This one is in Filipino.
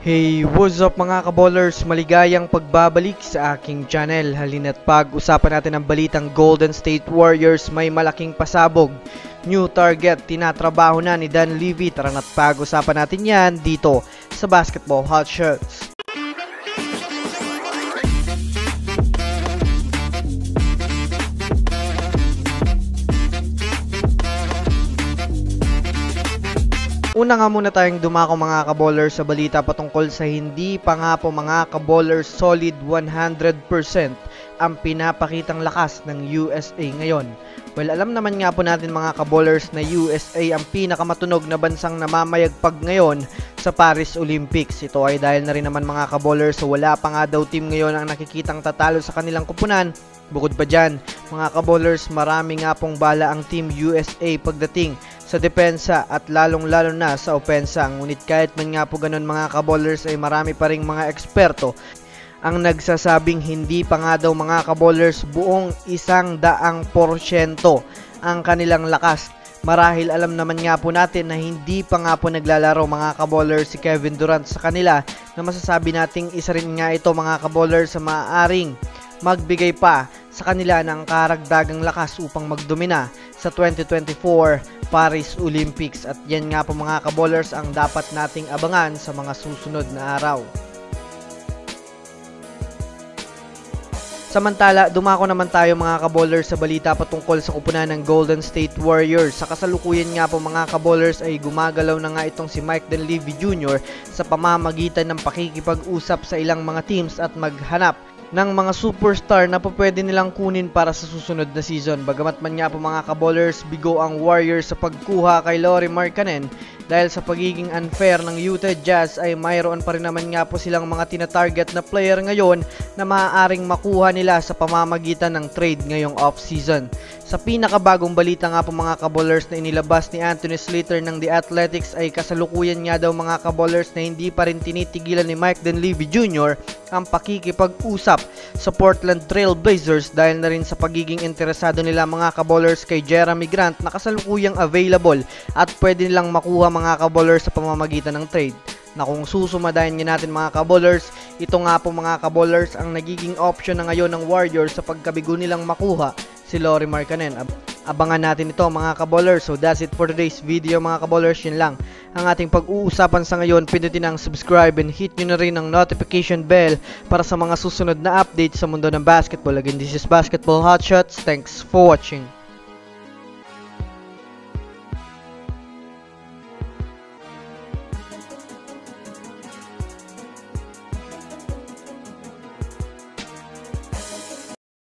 Hey, what's up mga kaballers? Maligayang pagbabalik sa aking channel. Halina't pag-usapan natin ang balitang Golden State Warriors may malaking pasabog. New target, tinatrabaho na ni Dan Levy. Tara na't pag-usapan natin yan dito sa Basketball Hot Shots. Una nga muna tayong dumako mga kaballers sa balita patungkol sa hindi pa nga po mga kaballers solid 100% ang pinapakitang lakas ng USA ngayon. Well, alam naman nga po natin mga kaballers na USA ang pinakamatunog na bansang namamayagpag ngayon sa Paris Olympics. Ito ay dahil na rin naman mga kaballers, so wala pa nga daw team ngayon ang nakikitang tatalo sa kanilang kupunan. Bukod pa dyan, mga kaballers, marami nga pong bala ang team USA pagdating sa depensa at lalong-lalo na sa opensa. Ngunit kahit man nga po ganun mga kaballers ay marami pa ring mga eksperto ang nagsasabing hindi pa nga daw mga kaballers buong 100% ang kanilang lakas. Marahil alam naman nga po natin na hindi pa nga po naglalaro mga kaballers si Kevin Durant sa kanila, na masasabi nating isa rin nga ito mga kaballers sa maaaring magbigay pa sa kanila ng karagdagang lakas upang magdomina sa 2024 Paris Olympics. At yan nga po mga kaballers ang dapat nating abangan sa mga susunod na araw. Samantala, dumako naman tayo mga kaballers sa balita patungkol sa kupunan ng Golden State Warriors. Sa kasalukuyan nga po mga kaballers ay gumagalaw na nga itong si Mike Dunleavy Jr. sa pamamagitan ng pakikipag-usap sa ilang mga teams at maghanap ng mga superstar na pwede nilang kunin para sa susunod na season. Bagamat man nga po mga kaballers, bigo ang Warriors sa pagkuha kay Lauri Markkanen dahil sa pagiging unfair ng Utah Jazz ay mayroon pa rin naman nga po silang mga tina-target na player ngayon na maaaring makuha nila sa pamamagitan ng trade ngayong off-season. Sa pinakabagong balita nga po mga kaballers na inilabas ni Anthony Slater ng The Athletics ay kasalukuyan nga daw mga kaballers na hindi pa rin tinitigilan ni Mike Dunleavy Jr. ang pakikipag-usap sa Portland Trail Blazers dahil na rin sa pagiging interesado nila mga kaballers kay Jeremy Grant na kasalukuyang available at pwede nilang makuha mga kaballers sa pamamagitan ng trade. Na kung susumadayan nga natin mga kaballers, ito nga po mga kaballers ang nagiging option na ngayon ng Warriors sa pagkabigo nilang makuha si Lauri Markkanen. Abangan natin ito mga kaballers. So that's it for today's video mga kaballers. Yun lang ang ating pag-uusapan sa ngayon. Pindutin ang subscribe and hit nyo na rin ang notification bell para sa mga susunod na updates sa mundo ng basketball. Again, this is Basketball Hot Shots. Thanks for watching.